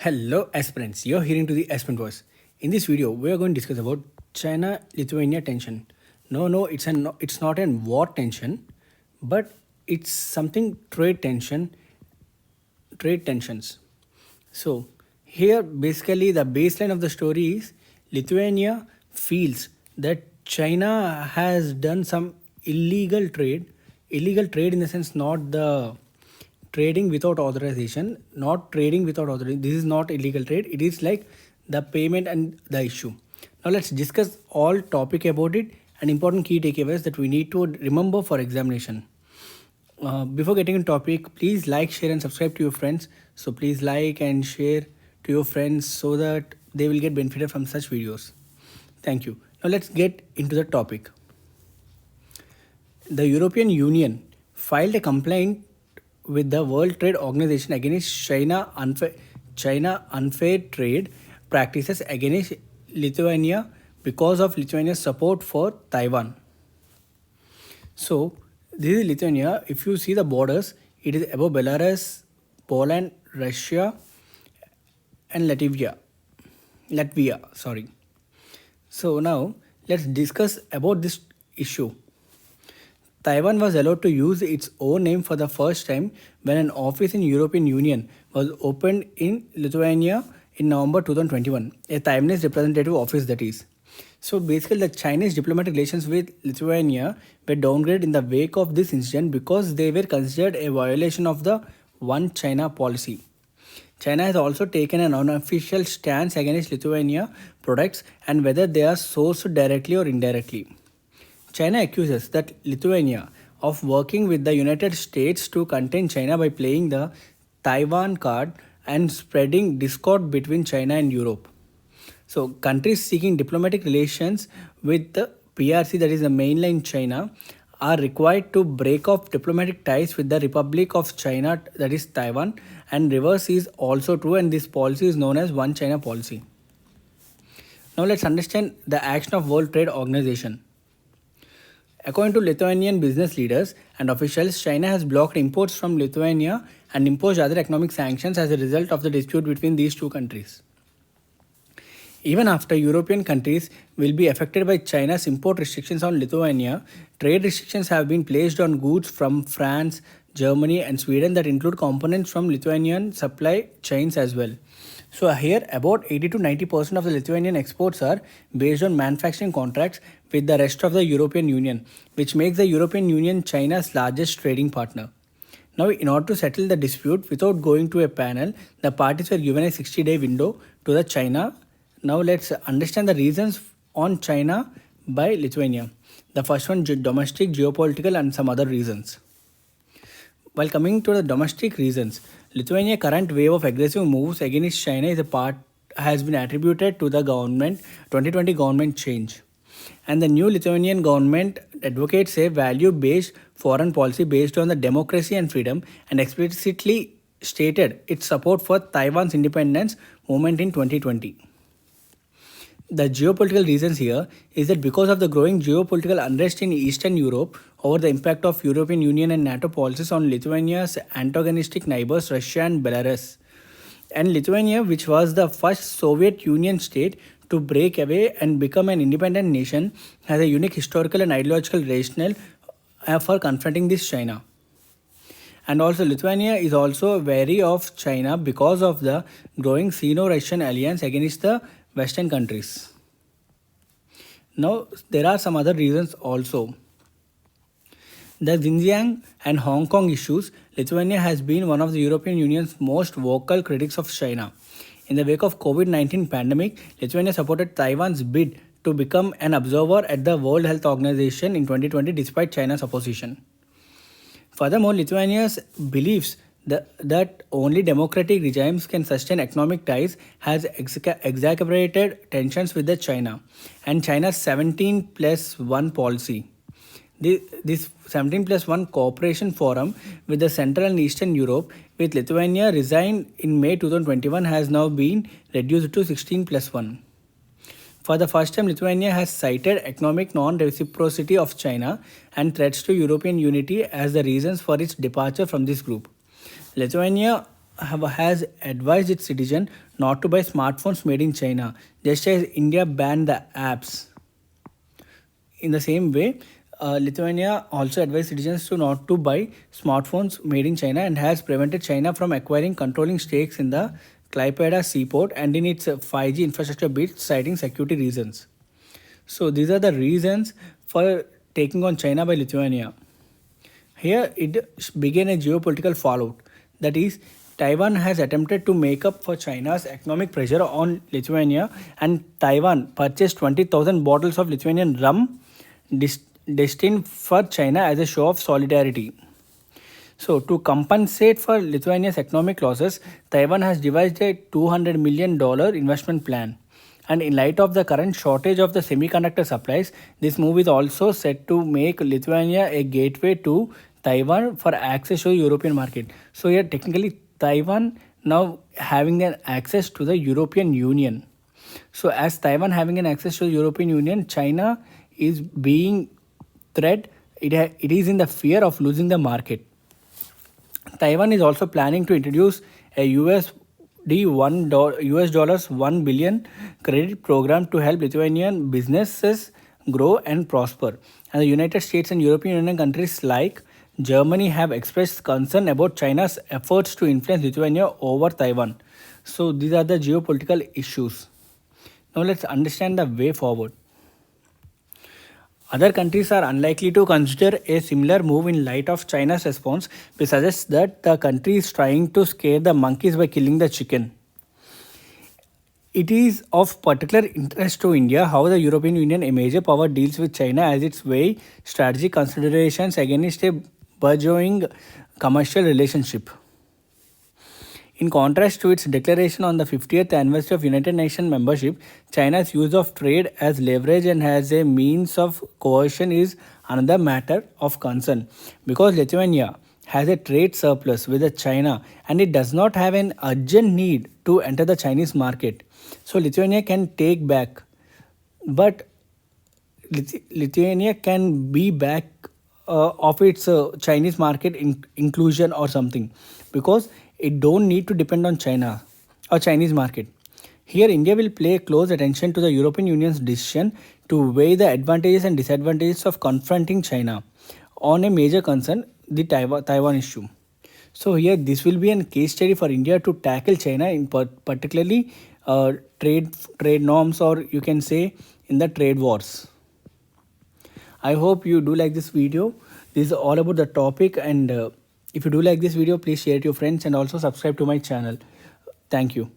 Hello aspirants, you're hearing to the aspirant voice. In this video, we are going to discuss about China-Lithuania tension. No, it's not a war tension, but it's something trade tensions. So here basically the baseline of the story is Lithuania feels that China has done some illegal trade in the sense not the trading without authorization, not trading without authorization. This is not illegal trade. It is like the payment and the issue. Now let's discuss all topic about it and important key takeaways that we need to remember for examination. Before getting into topic, please like, share, and subscribe to your friends. So please like and share to your friends so that they will get benefited from such videos. Thank you. Now let's get into the topic. The European Union filed a complaint with the World Trade Organization against China unfair trade practices against Lithuania because of Lithuania's support for Taiwan. So this is Lithuania. If you see the borders, it is above Belarus, Poland, Russia, and Latvia. Sorry. So now let's discuss about this issue. Taiwan was allowed to use its own name for the first time when an office in European Union was opened in Lithuania in November 2021, a Taiwanese representative office that is. So basically the Chinese diplomatic relations with Lithuania were downgraded in the wake of this incident because they were considered a violation of the One China policy. China has also taken an unofficial stance against Lithuania products and whether they are sourced directly or indirectly. China accuses that Lithuania of working with the United States to contain China by playing the Taiwan card and spreading discord between China and Europe. So countries seeking diplomatic relations with the PRC, that is the mainland China, are required to break off diplomatic ties with the Republic of China, that is Taiwan, and reverse is also true, and this policy is known as One China policy. Now let's understand the action of World Trade Organization. According to Lithuanian business leaders and officials, China has blocked imports from Lithuania and imposed other economic sanctions as a result of the dispute between these two countries. Even after European countries will be affected by China's import restrictions on Lithuania, trade restrictions have been placed on goods from France, Germany, and Sweden that include components from Lithuanian supply chains as well. So here about 80 to 90% of the Lithuanian exports are based on manufacturing contracts with the rest of the European Union, which makes the European Union China's largest trading partner. Now, in order to settle the dispute without going to a panel, the parties were given a 60-day window to the China. Now let's understand the reasons on China by Lithuania. The first one, domestic, geopolitical, and some other reasons. While coming to the domestic reasons, Lithuania's current wave of aggressive moves against China has been attributed to the 2020 government change. And the new Lithuanian government advocates a value-based foreign policy based on the democracy and freedom and explicitly stated its support for Taiwan's independence movement in 2020. The geopolitical reasons here is that because of the growing geopolitical unrest in Eastern Europe over the impact of European Union and NATO policies on Lithuania's antagonistic neighbors Russia and Belarus. And Lithuania, which was the first Soviet Union state to break away and become an independent nation, has a unique historical and ideological rationale for confronting this China. And also Lithuania is also wary of China because of the growing Sino-Russian alliance against the Western countries. Now, there are some other reasons also. The Xinjiang and Hong Kong issues, Lithuania has been one of the European Union's most vocal critics of China. In the wake of COVID-19 pandemic, Lithuania supported Taiwan's bid to become an observer at the World Health Organization in 2020 despite China's opposition. Furthermore, Lithuania believes that only democratic regimes can sustain economic ties has exacerbated tensions with China and China's 17+1 policy. This 17+1 cooperation forum with the Central and Eastern Europe with Lithuania resigned in May 2021 has now been reduced to 16+1. For the first time, Lithuania has cited economic non-reciprocity of China and threats to European unity as the reasons for its departure from this group. Lithuania has advised its citizens not to buy smartphones made in China, just as India banned the apps. In the same way, Lithuania also advised citizens to not to buy smartphones made in China and has prevented China from acquiring controlling stakes in the Klaipeda seaport and in its 5G infrastructure bids, citing security reasons. So these are the reasons for taking on China by Lithuania. Here it began a geopolitical fallout. That is, Taiwan has attempted to make up for China's economic pressure on Lithuania, and Taiwan purchased 20,000 bottles of Lithuanian rum destined for China as a show of solidarity. So, to compensate for Lithuania's economic losses, Taiwan has devised a $200 million investment plan. And in light of the current shortage of the semiconductor supplies, this move is also set to make Lithuania a gateway to Taiwan for access to the European market. So, here technically Taiwan now having an access to the European Union. So, as Taiwan having an access to the European Union, China is being threat. It is in the fear of losing the market. Taiwan is also planning to introduce a US dollars 1 billion credit program to help Lithuanian businesses grow and prosper. And the United States and European Union countries like Germany have expressed concern about China's efforts to influence Lithuania over Taiwan. So these are the geopolitical issues. Now let's understand the way forward. Other countries are unlikely to consider a similar move in light of China's response, which suggests that the country is trying to scare the monkeys by killing the chicken. It is of particular interest to India how the European Union, a major power, deals with China as its way strategic considerations against a burgeoning commercial relationship. In contrast to its declaration on the 50th anniversary of United Nations membership, China's use of trade as leverage and as a means of coercion is another matter of concern, because Lithuania has a trade surplus with China and it does not have an urgent need to enter the Chinese market. So Lithuania can take back, but Lithuania can be back of its Chinese market inclusion or something, because it don't need to depend on China or Chinese market. Here, India will pay close attention to the European Union's decision to weigh the advantages and disadvantages of confronting China on a major concern, the Taiwan issue. So here, this will be a case study for India to tackle China in particularly trade norms, or you can say in the trade wars. I hope you do like this video. This is all about the topic, and if you do like this video, please share it to your friends and also subscribe to my channel. Thank you.